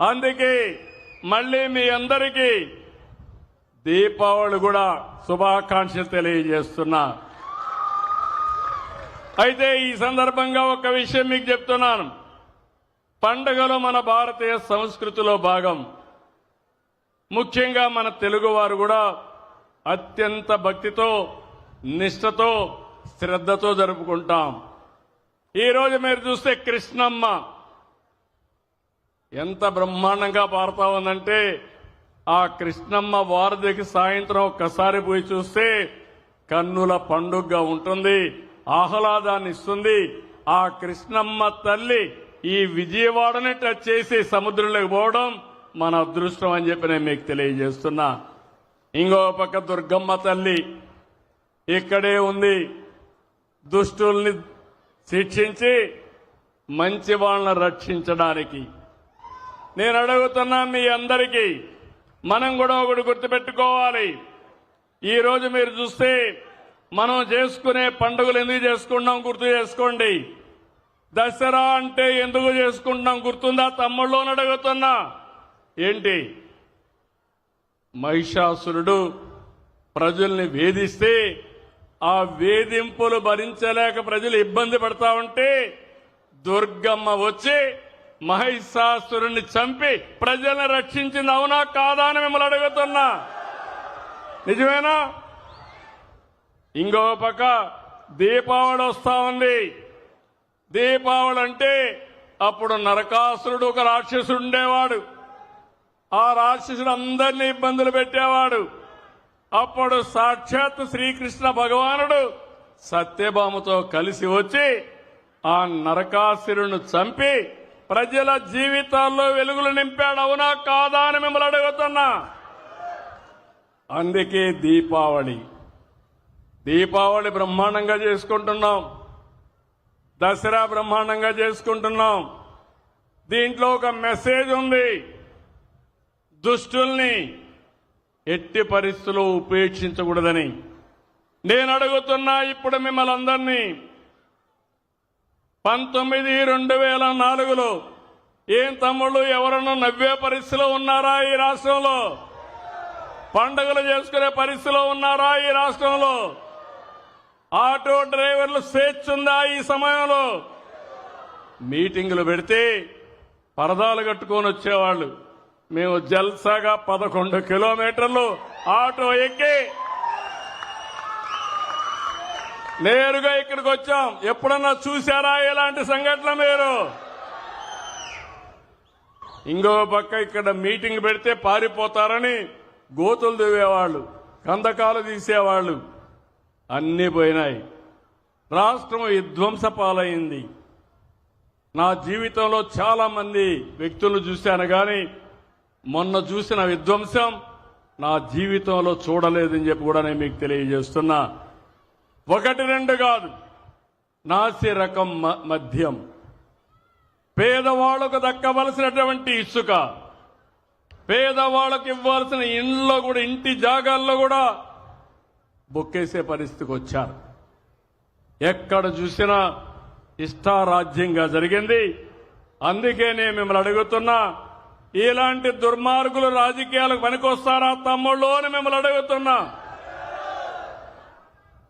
అందుకే మళ్ళీ మీ అందరికీ దీపావళి కూడా శుభాకాంక్షలు తెలియజేస్తున్నా. అయితే ఈ సందర్భంగా ఒక విషయం మీకు చెప్తున్నాను. పండుగలు మన భారతీయ సంస్కృతిలో భాగం. ముఖ్యంగా మన తెలుగువారు కూడా అత్యంత భక్తితో, నిష్ఠతో, శ్రద్ధతో జరుపుకుంటాం. ఈరోజు మీరు చూస్తే కృష్ణమ్మ ఎంత బ్రహ్మాండంగా పారుతా ఉందంటే, ఆ కృష్ణమ్మ వారధికి సాయంత్రం ఒక్కసారి పోయి చూస్తే కన్నుల పండుగగా ఉంటుంది, ఆహ్లాదాన్ని ఇస్తుంది. ఆ కృష్ణమ్మ తల్లి ఈ విజయవాడని టచ్ చేసి సముద్రంలోకి పోవడం మన అదృష్టం అని చెప్పి నేను మీకు తెలియజేస్తున్నా. ఇంకో పక్క దుర్గమ్మ తల్లి ఇక్కడే ఉంది. దుష్టుల్ని శిక్షించి మంచి వాళ్ళని రక్షించడానికి. నేను అడుగుతున్నా మీ అందరికీ, మనం కూడా ఒకటి గుర్తుపెట్టుకోవాలి. ఈరోజు మీరు చూస్తే మనం చేసుకునే పండుగలు ఎందుకు చేసుకుంటాం గుర్తు చేసుకోండి. దసరా అంటే ఎందుకు చేసుకుంటాం గుర్తుందా తమ్ముళ్ళోని అడుగుతున్నా. ఏంటి, మహిషాసురుడు ప్రజల్ని వేధిస్తే ఆ వేధింపులు భరించలేక ప్రజలు ఇబ్బంది పడతా ఉంటే దుర్గమ్మ వచ్చి మహిషాసురుణ్ణి చంపి ప్రజల్ని రక్షించింది. అవునా కాదా అని మిమ్మల్ని అడుగుతున్నా. నిజమేనా? ఇంకో పక్క దీపావళి వస్తా ఉంది. దీపావళి అంటే అప్పుడు నరకాసురుడు ఒక రాక్షసుడు ఉండేవాడు. ఆ రాక్షసుడు అందరినీ ఇబ్బందులు పెట్టేవాడు. అప్పుడు సాక్షాత్ శ్రీకృష్ణ భగవానుడు సత్యభామతో కలిసి వచ్చి ఆ నరకాసురుని చంపి ప్రజల జీవితాల్లో వెలుగులు నింపాడు. అవునా కాదా అని మిమ్మల్ని అడుగుతున్నా. అందుకే దీపావళి బ్రహ్మాండంగా చేసుకుంటున్నాం. దసరా బ్రహ్మాండంగా చేసుకుంటున్నాం. దీంట్లో ఒక మెసేజ్ ఉంది. దుష్టుల్ని ఎట్టి పరిస్థితుల్లో ఉపేక్షించకూడదని నేను అడుగుతున్నా. ఇప్పుడు మిమ్మల్ని అందరినీ 2004లో ఏం తమ్ముళ్ళు ఎవరన్నా నవ్వే పరిస్థితిలో ఉన్నారా ఈ రాష్ట్రంలో? పండుగలు చేసుకునే పరిస్థితిలో ఉన్నారా ఈ రాష్ట్రంలో? ఆటో డ్రైవర్లు స్వేచ్ఛ ఉందా ఈ సమయంలో? మీటింగులు పెడితే పరదాలు కట్టుకొని వచ్చేవాళ్ళు. మేము జల్సాగా 11 కిలోమీటర్లు ఆటో ఎక్కి నేరుగా ఇక్కడికి వచ్చాం. ఎప్పుడన్నా చూశారా ఇలాంటి సంఘటన మీరు? ఇంకో పక్క ఇక్కడ మీటింగ్ పెడితే పారిపోతారని గోతులు దువ్వేవాళ్ళు, కందకాలు తీసేవాళ్ళు. అన్నీ పోయినాయి. రాష్ట్రం విధ్వంస పాలైంది. నా జీవితంలో చాలా మంది వ్యక్తులు చూశాను కానీ మొన్న చూసిన విధ్వంసం నా జీవితంలో చూడలేదని చెప్పి కూడా నేను మీకు తెలియజేస్తున్నా. 1-2 కాదు, నాసి రకం మద్యం, పేదవాళ్లకు దక్కవలసినటువంటి ఇసుక, పేదవాళ్లకు ఇవ్వాల్సిన ఇంట్లో కూడా, ఇంటి జాగాల్లో కూడా బొక్కేసే పరిస్థితికి వచ్చారు. ఎక్కడ చూసినా ఇష్టారాజ్యంగా జరిగింది. అందుకే నేను మిమ్మల్ని అడుగుతున్నా, ఇలాంటి దుర్మార్గులు రాజకీయాలకు పనికొస్తారా తమ్ముళ్ళు అని మిమ్మల్ని అడుగుతున్నా.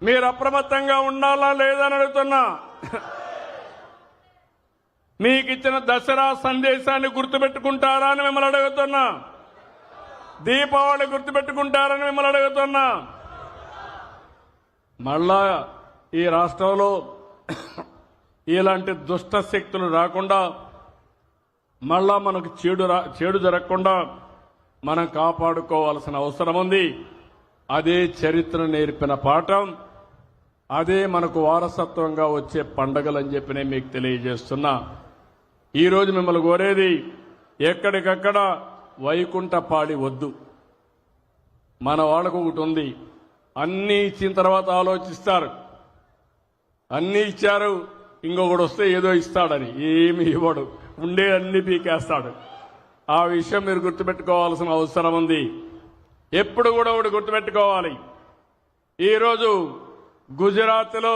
మీరు అప్రమత్తంగా ఉండాలా లేదని అడుగుతున్నా. మీకు ఇచ్చిన దసరా సందేశాన్ని గుర్తుపెట్టుకుంటారా అని మిమ్మల్ని అడుగుతున్నా. దీపావళి గుర్తుపెట్టుకుంటారని మిమ్మల్ని అడుగుతున్నా. మళ్ళా ఈ రాష్ట్రంలో ఇలాంటి దుష్ట శక్తులు రాకుండా, మళ్ళా మనకు చెడు జరగకుండా మనం కాపాడుకోవాల్సిన అవసరం ఉంది. అదే చరిత్ర నేర్పిన పాఠం, అదే మనకు వారసత్వంగా వచ్చే పండగలని చెప్పి నేను మీకు తెలియజేస్తున్నా. ఈరోజు మిమ్మల్ని కోరేది, ఎక్కడికక్కడ వైకుంఠపాళి వద్దు. మన వాళ్ళకు ఒకటి ఉంది, అన్నీ ఇచ్చిన తర్వాత ఆలోచిస్తారు. అన్నీ ఇచ్చారు, ఇంకొకడు వస్తే ఏదో ఇస్తాడని. ఏమి ఇవ్వడు, ఉండే అన్ని పీకేస్తాడు. ఆ విషయం మీరు గుర్తుపెట్టుకోవాల్సిన అవసరం ఉంది. ఎప్పుడు కూడా ఒకటి గుర్తుపెట్టుకోవాలి. ఈరోజు గుజరాత్లో